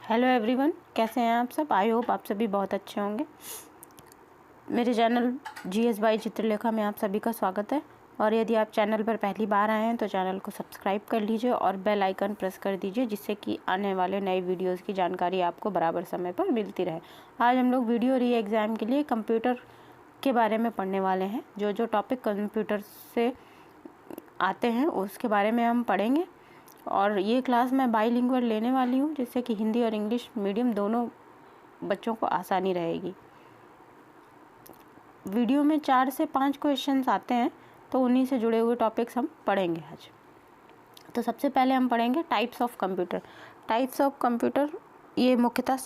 Hello everyone, कैसे हैं आप सब। आई होप आप सभी बहुत अच्छे होंगे। मेरे चैनल जीएस बाई चित्रलेखा में आप सभी का स्वागत है। और यदि आप चैनल पर पहली बार आए हैं तो चैनल को सब्सक्राइब कर लीजिए और बेल आइकन प्रेस कर दीजिए, जिससे कि आने वाले नए वीडियोस की जानकारी आपको बराबर समय पर मिलती रहे। आज हम लोग वीडियो री एग्ज़ाम के लिए कंप्यूटर के बारे में पढ़ने वाले हैं। जो टॉपिक कंप्यूटर से आते हैं उसके बारे में हम पढ़ेंगे। और ये क्लास मैं बाईलिंगुअल लेने वाली हूँ, जिससे कि हिंदी और इंग्लिश मीडियम दोनों बच्चों को आसानी रहेगी। वीडियो में 4 से 5 क्वेश्चंस आते हैं, तो उन्हीं से जुड़े हुए टॉपिक्स हम पढ़ेंगे आज। तो सबसे पहले हम पढ़ेंगे types of computer. Types of computer ये मुख्यतः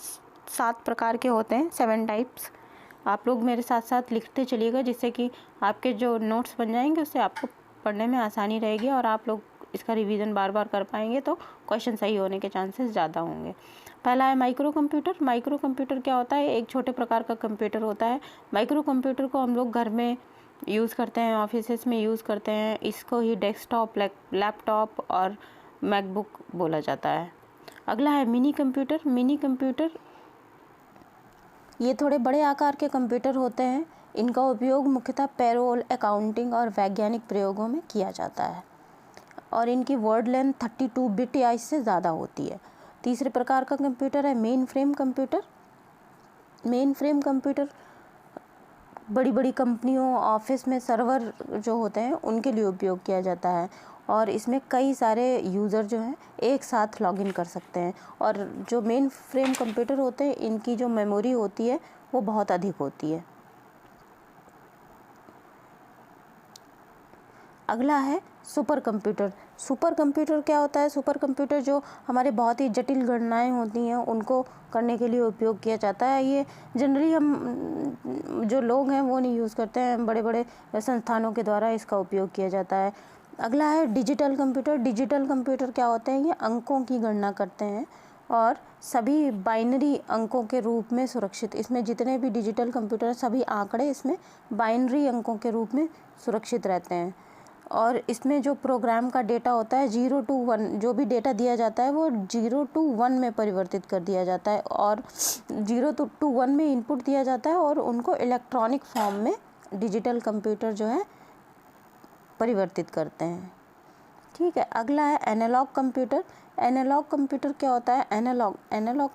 7 प्रकार के होते हैं, 7 टाइप्स। आप लोग मेरे साथ साथ लिखते चलिएगा, जिससे कि आपके जो नोट्स बन जाएंगे उससे आपको पढ़ने में आसानी रहेगी और आप लोग इसका रिवीजन बार बार कर पाएंगे, तो क्वेश्चन सही होने के चांसेस ज़्यादा होंगे। पहला है माइक्रो कंप्यूटर। माइक्रो कंप्यूटर क्या होता है? एक छोटे प्रकार का कंप्यूटर होता है। माइक्रो कंप्यूटर को हम लोग घर में यूज़ करते हैं, ऑफिसेस में यूज़ करते हैं। इसको ही डेस्कटॉप, लैपटॉप और मैकबुक बोला जाता है। अगला है मिनी कंप्यूटर। मिनी कंप्यूटर ये थोड़े बड़े आकार के कंप्यूटर होते हैं। इनका उपयोग मुख्यतः पेरोल, अकाउंटिंग और वैज्ञानिक प्रयोगों में किया जाता है और इनकी वर्ड लेंथ 32 बिट या इससे ज़्यादा होती है। तीसरे प्रकार का कंप्यूटर है main frame computer. Main frame computer बड़ी बड़ी कंपनियों, ऑफिस में सर्वर जो होते हैं उनके लिए उपयोग किया जाता है और इसमें कई सारे यूज़र जो हैं एक साथ लॉगिन कर सकते हैं। और जो मेन फ्रेम कंप्यूटर होते हैं इनकी जो मेमोरी होती है वो बहुत अधिक होती है। अगला है सुपर कंप्यूटर। सुपर कंप्यूटर क्या होता है? सुपर कंप्यूटर जो हमारे बहुत ही जटिल गणनाएं होती हैं उनको करने के लिए उपयोग किया जाता है। ये जनरली हम जो लोग हैं वो नहीं यूज़ करते हैं, बड़े बड़े संस्थानों के द्वारा इसका उपयोग किया जाता है। अगला है डिजिटल कंप्यूटर। डिजिटल कंप्यूटर क्या होते हैं? ये अंकों की गणना करते हैं और सभी बाइनरी अंकों के रूप में सुरक्षित। इसमें जितने भी डिजिटल कंप्यूटर हैं सभी आंकड़े इसमें बाइनरी अंकों के रूप में सुरक्षित रहते हैं और इसमें जो प्रोग्राम का डेटा होता है 0 to 1, जो भी डेटा दिया जाता है वो 0 to 1 में परिवर्तित कर दिया जाता है और 0 to 1 में इनपुट दिया जाता है और उनको इलेक्ट्रॉनिक फॉर्म में डिजिटल कंप्यूटर जो है परिवर्तित करते हैं। ठीक है। अगला है एनालॉग कंप्यूटर। एनालॉग कंप्यूटर क्या होता है? एनालॉग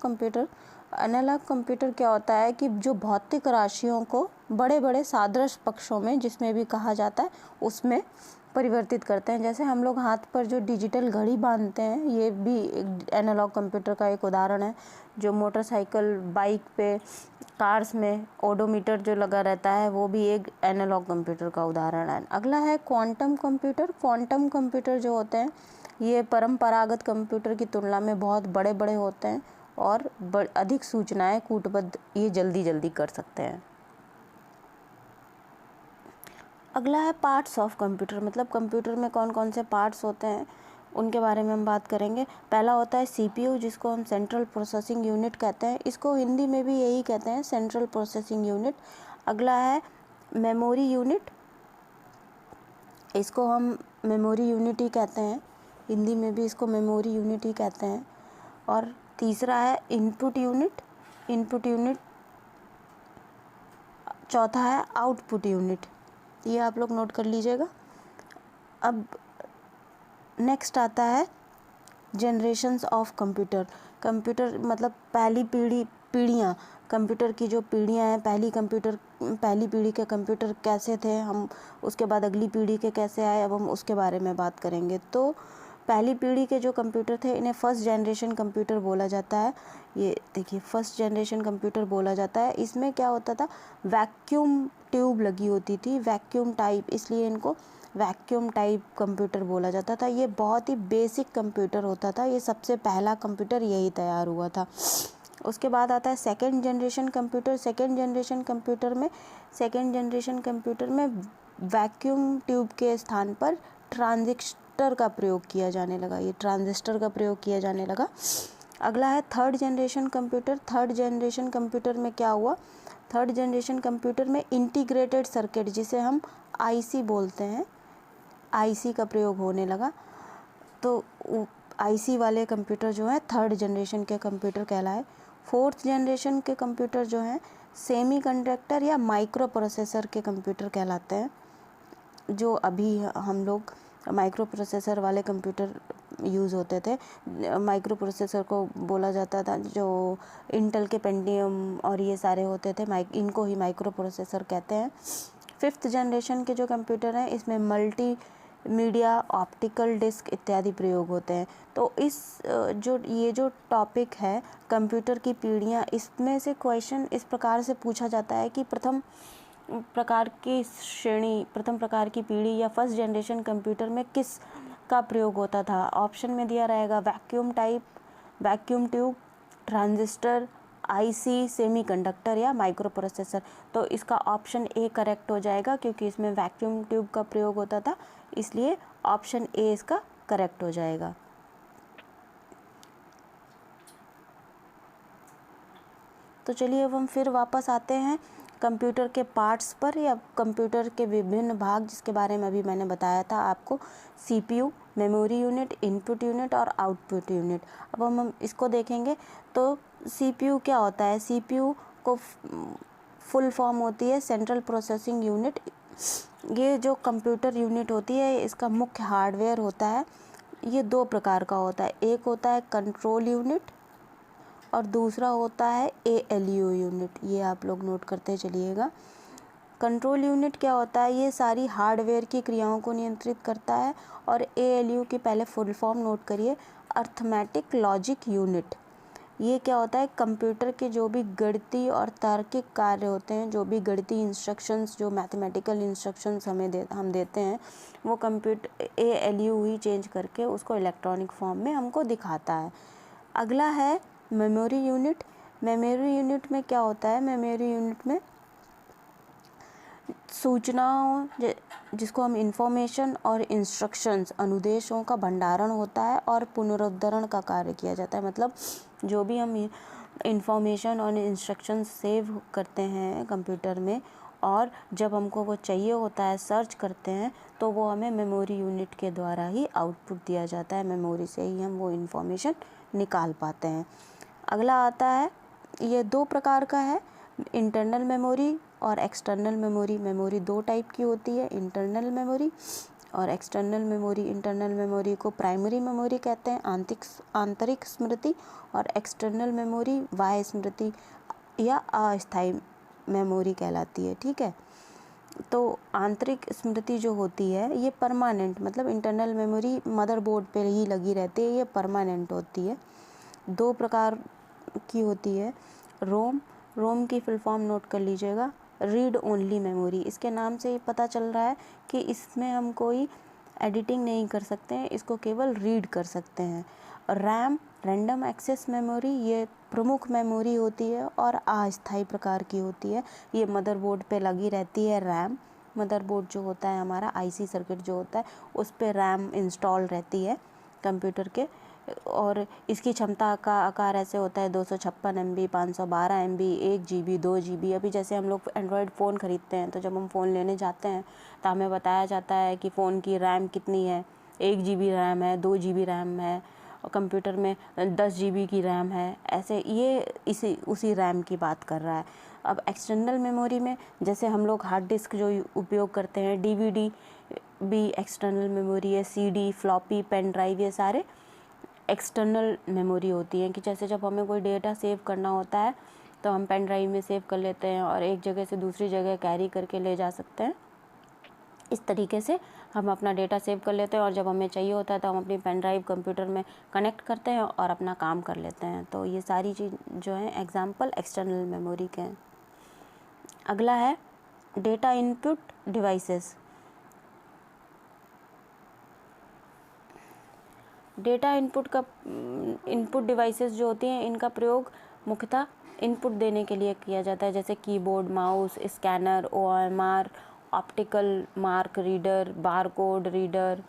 कंप्यूटर क्या होता है कि जो भौतिक राशियों को बड़े बड़े सादृश पक्षों में, जिसमें भी कहा जाता है, उसमें परिवर्तित करते हैं। जैसे हम लोग हाथ पर जो डिजिटल घड़ी बांधते हैं, ये भी एनालॉग कंप्यूटर का एक उदाहरण है। जो मोटरसाइकिल, बाइक पे, कार्स में ओडोमीटर जो लगा रहता है वो भी एक एनालॉग कंप्यूटर का उदाहरण है। अगला है क्वांटम कंप्यूटर। क्वांटम कंप्यूटर जो होते हैं ये परंपरागत कंप्यूटर की तुलना में बहुत बड़े बड़े होते हैं और अधिक सूचनाएं कूटबद्ध ये जल्दी कर सकते हैं। अगला है पार्ट्स ऑफ कंप्यूटर, मतलब कंप्यूटर में कौन कौन से पार्ट्स होते हैं उनके बारे में हम बात करेंगे। पहला होता है सीपीयू, जिसको हम सेंट्रल प्रोसेसिंग यूनिट कहते हैं। इसको हिंदी में भी यही कहते हैं, सेंट्रल प्रोसेसिंग यूनिट। अगला है मेमोरी यूनिट, इसको हम मेमोरी यूनिट ही कहते हैं, हिंदी में भी इसको मेमोरी यूनिट ही कहते हैं। और तीसरा है इनपुट यूनिट। चौथा है आउटपुट यूनिट। ये आप लोग नोट कर लीजिएगा। अब नेक्स्ट आता है जनरेशन्स ऑफ कंप्यूटर मतलब पहली पीढ़ियाँ, कंप्यूटर की जो पीढ़ियाँ हैं, पहली पीढ़ी के कंप्यूटर कैसे थे, हम उसके बाद अगली पीढ़ी के कैसे आए, अब हम उसके बारे में बात करेंगे। तो पहली पीढ़ी के जो कंप्यूटर थे इन्हें फर्स्ट जनरेशन कंप्यूटर बोला जाता है। ये देखिए, फर्स्ट जनरेशन कंप्यूटर बोला जाता है। इसमें क्या होता था? वैक्यूम ट्यूब लगी होती थी, वैक्यूम टाइप, इसलिए इनको वैक्यूम टाइप कंप्यूटर बोला जाता था। ये बहुत ही बेसिक कंप्यूटर होता था। ये सबसे पहला कंप्यूटर यही तैयार हुआ था। उसके बाद आता है second generation computer. Second generation computer में वैक्यूम ट्यूब के स्थान पर ट्रांजिस्टर का प्रयोग किया जाने लगा। ये ट्रांजिस्टर का प्रयोग किया जाने लगा। अगला है third generation computer. Third generation computer में क्या हुआ? थर्ड जनरेशन कंप्यूटर में इंटीग्रेटेड सर्किट, जिसे हम आईसी बोलते हैं, आईसी का प्रयोग होने लगा। तो आईसी वाले कंप्यूटर जो है थर्ड जनरेशन के कंप्यूटर कहलाए। फोर्थ जनरेशन के कंप्यूटर जो हैं सेमीकंडक्टर या माइक्रो प्रोसेसर के कंप्यूटर कहलाते हैं। जो अभी हम लोग माइक्रो प्रोसेसर वाले कंप्यूटर यूज़ होते थे, माइक्रो प्रोसेसर को बोला जाता था, जो इंटेल के पेंटियम और ये सारे होते थे, इनको ही माइक्रो प्रोसेसर कहते हैं। फिफ्थ जनरेशन के जो कंप्यूटर हैं इसमें मल्टी मीडिया, ऑप्टिकल डिस्क इत्यादि प्रयोग होते हैं। तो ये जो टॉपिक है कंप्यूटर की पीढ़ियाँ, इसमें से क्वेश्चन इस प्रकार से पूछा जाता है कि प्रथम प्रकार की पीढ़ी या फर्स्ट जनरेशन कंप्यूटर में किस का प्रयोग होता था। ऑप्शन में दिया रहेगा vacuum tube, transistor, IC, semiconductor या माइक्रो प्रोसेसर। तो इसका ऑप्शन ए करेक्ट हो जाएगा, क्योंकि इसमें वैक्यूम ट्यूब का प्रयोग होता था, इसलिए ऑप्शन ए इसका करेक्ट हो जाएगा। तो चलिए अब हम फिर वापस आते हैं कंप्यूटर के पार्ट्स पर, या कंप्यूटर के विभिन्न भाग जिसके बारे में अभी मैंने बताया था आपको, CPU, memory unit, input unit और आउटपुट यूनिट। अब हम इसको देखेंगे। तो सीपीयू क्या होता है? सीपीयू को फुल फॉर्म होती है सेंट्रल प्रोसेसिंग यूनिट। ये जो कंप्यूटर यूनिट होती है इसका मुख्य हार्डवेयर होता है। ये दो प्रकार का होता है, एक होता है कंट्रोल यूनिट और दूसरा होता है एएलयू यूनिट। ये आप लोग नोट करते चलिएगा। कंट्रोल यूनिट क्या होता है? ये सारी हार्डवेयर की क्रियाओं को नियंत्रित करता है। और एएलयू की पहले फुल फॉर्म नोट करिए, अर्थमेटिक लॉजिक यूनिट। ये क्या होता है? कंप्यूटर के जो भी गणितीय और तार्किक कार्य होते हैं, जो भी गणितीय इंस्ट्रक्शंस, जो मैथमेटिकल इंस्ट्रक्शंस हम देते हैं, वो कंप्यूटर एएलयू ही चेंज करके उसको इलेक्ट्रॉनिक फॉर्म में हमको दिखाता है। अगला है मेमोरी यूनिट। मेमोरी यूनिट में क्या होता है? मेमोरी यूनिट में सूचनाओं, जिसको हम इंफॉर्मेशन और इंस्ट्रक्शंस, अनुदेशों का भंडारण होता है और पुनरुद्धरण का कार्य किया जाता है। मतलब जो भी हम इंफॉर्मेशन और इंस्ट्रक्शंस सेव करते हैं कंप्यूटर में, और जब हमको वो चाहिए होता है, सर्च करते हैं, तो वो हमें मेमोरी यूनिट के द्वारा ही आउटपुट दिया जाता है। मेमोरी से ही हम वो इंफॉर्मेशन निकाल पाते हैं। अगला आता है, ये दो प्रकार का है, इंटरनल मेमोरी और एक्सटर्नल मेमोरी। मेमोरी दो टाइप की होती है, इंटरनल मेमोरी और एक्सटर्नल मेमोरी। इंटरनल मेमोरी को प्राइमरी मेमोरी कहते हैं, आंतरिक स्मृति, और एक्सटर्नल मेमोरी बाह्य स्मृति या अस्थायी मेमोरी कहलाती है। ठीक है, तो आंतरिक स्मृति जो होती है ये परमानेंट, मतलब इंटरनल मेमोरी मदरबोर्ड पे ही लगी रहती है, ये परमानेंट होती है। दो प्रकार की होती है, रोम की फुल फॉर्म नोट कर लीजिएगा, रीड ओनली मेमोरी। इसके नाम से ही पता चल रहा है कि इसमें हम कोई एडिटिंग नहीं कर सकते हैं, इसको केवल रीड कर सकते हैं। रैम, रैंडम एक्सेस मेमोरी, ये प्रमुख मेमोरी होती है और अस्थायी प्रकार की होती है। ये मदरबोर्ड पे लगी रहती है। रैम, मदरबोर्ड जो होता है हमारा, आईसी सर्किट जो होता है, उस पे रैम इंस्टॉल रहती है कंप्यूटर के, और इसकी क्षमता का आकार ऐसे होता है 256 MB, 512 MB, 1 GB, 2 GB। अभी जैसे हम लोग एंड्रॉयड फ़ोन ख़रीदते हैं, तो जब हम फ़ोन लेने जाते हैं तो हमें बताया जाता है कि फ़ोन की रैम कितनी है, 1 GB रैम है, 2 GB रैम है, और कंप्यूटर में 10 GB की रैम है। ऐसे ये उसी रैम की बात कर रहा है। अब एक्सटर्नल मेमोरी में जैसे हम लोग हार्ड डिस्क जो उपयोग करते हैं, DVD भी एक्सटर्नल मेमोरी है, CD, फ्लॉपी, पेन ड्राइव, ये सारे एक्सटर्नल मेमोरी होती हैं। कि जैसे जब हमें कोई डेटा सेव करना होता है तो हम पेन ड्राइव में सेव कर लेते हैं और एक जगह से दूसरी जगह कैरी करके ले जा सकते हैं। इस तरीके से हम अपना डेटा सेव कर लेते हैं, और जब हमें चाहिए होता है तो हम अपनी पेन ड्राइव कंप्यूटर में कनेक्ट करते हैं और अपना काम कर लेते हैं। तो ये सारी चीज़ जो हैं एग्जाम्पल एक्सटर्नल मेमोरी के हैं। अगला है data input devices. Data input devices जो होती हैं, इनका प्रयोग मुख्यतः इनपुट देने के लिए किया जाता है, जैसे keyboard, mouse, scanner, OMR, optical mark reader, barcode reader,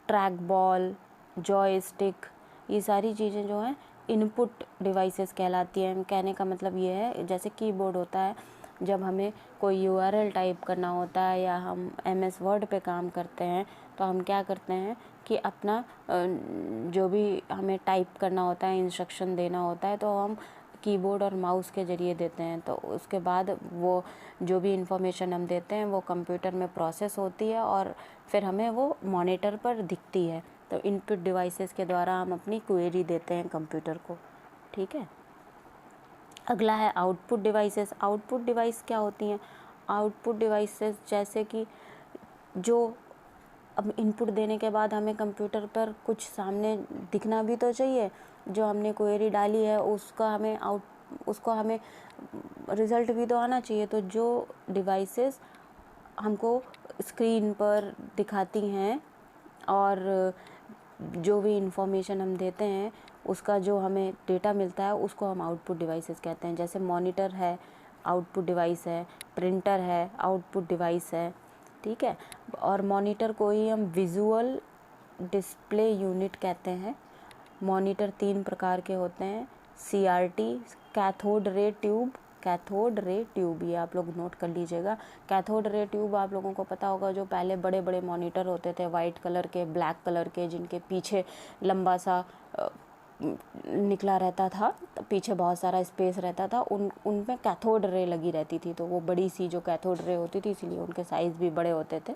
track ball, joystick. ये सारी चीज़ें जो हैं इनपुट डिवाइसेस कहलाती हैं। कहने का मतलब ये है, जैसे कीबोर्ड होता है, जब हमें कोई URL टाइप करना होता है या हम MS वर्ड पे काम करते हैं तो हम क्या करते हैं कि अपना जो भी हमें टाइप करना होता है, इंस्ट्रक्शन देना होता है, तो हम कीबोर्ड और माउस के ज़रिए देते हैं। तो उसके बाद वो जो भी इंफॉर्मेशन हम देते हैं वो कंप्यूटर में प्रोसेस होती है और फिर हमें वो मॉनिटर पर दिखती है। तो इनपुट डिवाइसेस के द्वारा हम अपनी क्वेरी देते हैं कंप्यूटर को। ठीक है। अगला है आउटपुट डिवाइसेस। आउटपुट डिवाइस क्या होती हैं? आउटपुट डिवाइसेस जैसे कि जो अब इनपुट देने के बाद हमें कंप्यूटर पर कुछ सामने दिखना भी तो चाहिए। जो हमने क्वेरी डाली है उसको हमें रिज़ल्ट भी तो आना चाहिए। तो जो डिवाइसेस हमको स्क्रीन पर दिखाती हैं और जो भी इंफॉर्मेशन हम देते हैं उसका जो हमें डेटा मिलता है उसको हम आउटपुट डिवाइसेस कहते हैं। जैसे मॉनिटर है, आउटपुट डिवाइस है, प्रिंटर है, आउटपुट डिवाइस है। ठीक है। और मॉनिटर को ही हम विजुअल डिस्प्ले यूनिट कहते हैं। मॉनिटर 3 प्रकार के होते हैं। CRT, cathode ray tube, cathode ray tube, ये आप लोग नोट कर लीजिएगा। कैथोड रे ट्यूब आप लोगों को पता होगा, जो पहले बड़े बड़े मॉनिटर होते थे वाइट कलर के, ब्लैक कलर के, जिनके पीछे लंबा सा निकला रहता था, पीछे बहुत सारा स्पेस रहता था, उनमें कैथोड रे लगी रहती थी। तो वो बड़ी सी जो कैथोड रे होती थी, इसीलिए उनके साइज़ भी बड़े होते थे।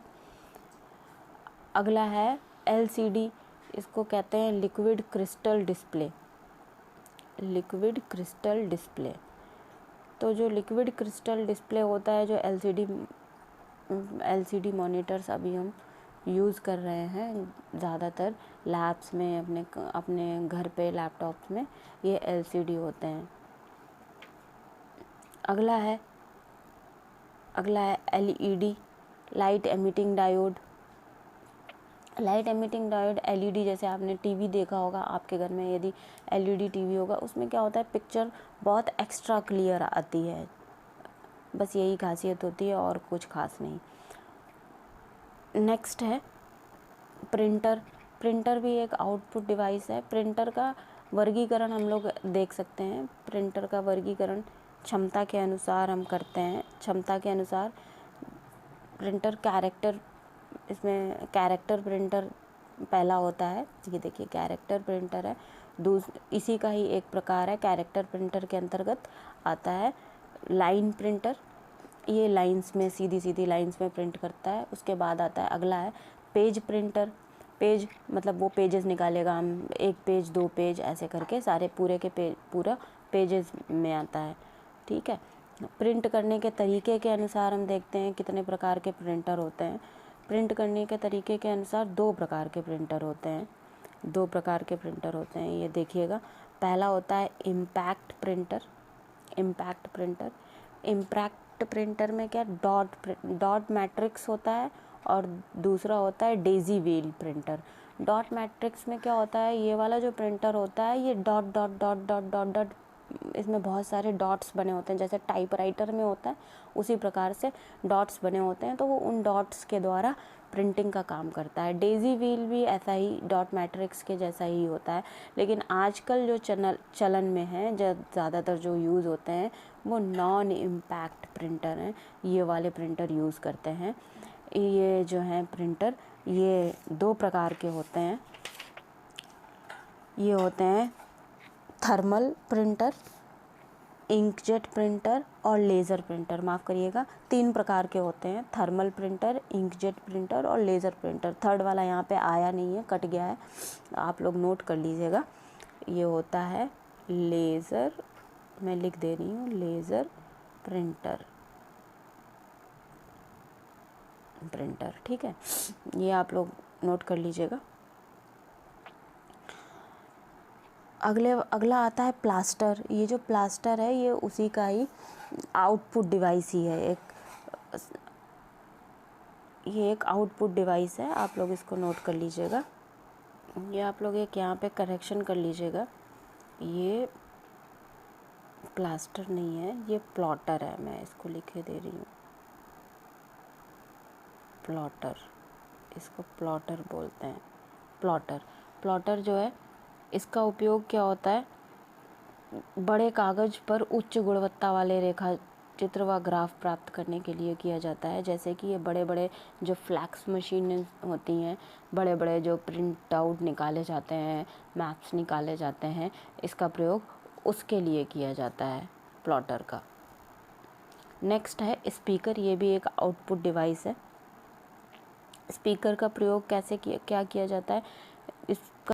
अगला है LCD, इसको कहते हैं liquid crystal display. Liquid crystal display, तो जो लिक्विड क्रिस्टल डिस्प्ले होता है, जो LCD मॉनिटर्स अभी हम यूज़ कर रहे हैं ज़्यादातर लैब्स में, अपने घर पे लैपटॉप्स में, ये LCD होते हैं। अगला है LED, light emitting diode. Light emitting diode LED, जैसे आपने टीवी देखा होगा, आपके घर में यदि LED टीवी होगा, उसमें क्या होता है, पिक्चर बहुत एक्स्ट्रा क्लियर आती है। बस यही खासियत होती है और कुछ खास नहीं। नेक्स्ट है प्रिंटर। प्रिंटर भी एक आउटपुट डिवाइस है। प्रिंटर का वर्गीकरण हम लोग देख सकते हैं। प्रिंटर का वर्गीकरण क्षमता के अनुसार हम करते हैं। क्षमता के अनुसार प्रिंटर इसमें कैरेक्टर प्रिंटर पहला होता है। ये देखिए कैरेक्टर प्रिंटर है। इसी का ही एक प्रकार है, कैरेक्टर प्रिंटर के अंतर्गत आता है लाइन प्रिंटर। ये लाइंस में, सीधी सीधी लाइंस में प्रिंट करता है। उसके बाद आता है, अगला है पेज प्रिंटर। पेज मतलब वो पेजेस निकालेगा, हम 1 पेज 2 पेज ऐसे करके सारे पूरा पेजेस में आता है। ठीक है। प्रिंट करने के तरीके के अनुसार हम देखते हैं कितने प्रकार के प्रिंटर होते हैं। प्रिंट करने के तरीके के अनुसार 2 प्रकार के प्रिंटर होते हैं। 2 प्रकार के प्रिंटर होते हैं, ये देखिएगा। पहला होता है इम्पैक्ट प्रिंटर। इम्पैक्ट प्रिंटर में क्या डॉट मैट्रिक्स होता है, और दूसरा होता है Daisy wheel printer. Dot matrix में क्या होता है, ये वाला जो प्रिंटर होता है, ये dot dot dot dot dot dot, इसमें बहुत सारे डॉट्स बने होते हैं, जैसे टाइपराइटर में होता है उसी प्रकार से डॉट्स बने होते हैं। तो वो उन डॉट्स के द्वारा प्रिंटिंग का काम करता है। डेजी व्हील भी ऐसा ही डॉट मैट्रिक्स के जैसा ही होता है, लेकिन आजकल जो चलन में है, ज़्यादातर जो यूज़ होते हैं वो नॉन इम्पैक्ट प्रिंटर हैं। ये वाले प्रिंटर यूज़ करते हैं। ये जो हैं प्रिंटर, ये 2 प्रकार के होते हैं। ये होते हैं थर्मल प्रिंटर, इंकजेट प्रिंटर और लेज़र प्रिंटर। माफ़ करिएगा, 3 प्रकार के होते हैं, थर्मल प्रिंटर, इंकजेट प्रिंटर और लेज़र प्रिंटर। थर्ड वाला यहाँ पे आया नहीं है, कट गया है, आप लोग नोट कर लीजिएगा। ये होता है लेज़र, मैं लिख दे रही हूँ, लेज़र प्रिंटर। ठीक है, ये आप लोग नोट कर लीजिएगा। अगला आता है प्लास्टर। ये जो प्लास्टर है, ये उसी का ही आउटपुट डिवाइस ही है। ये एक आउटपुट डिवाइस है, आप लोग इसको नोट कर लीजिएगा। ये आप लोग एक यहाँ पे करेक्शन कर लीजिएगा, ये प्लास्टर नहीं है, ये प्लॉटर है। मैं इसको लिखे दे रही हूँ, प्लॉटर, इसको प्लॉटर बोलते हैं। प्लॉटर जो है, इसका उपयोग क्या होता है, बड़े कागज़ पर उच्च गुणवत्ता वाले रेखा चित्र व ग्राफ प्राप्त करने के लिए किया जाता है। जैसे कि ये बड़े बड़े जो फ्लैक्स मशीन होती हैं, बड़े बड़े जो प्रिंट आउट निकाले जाते हैं, मैप्स निकाले जाते हैं, इसका प्रयोग उसके लिए किया जाता है प्लॉटर का। नेक्स्ट है स्पीकर। ये भी एक आउटपुट डिवाइस है। स्पीकर का प्रयोग क्या किया जाता है? इसका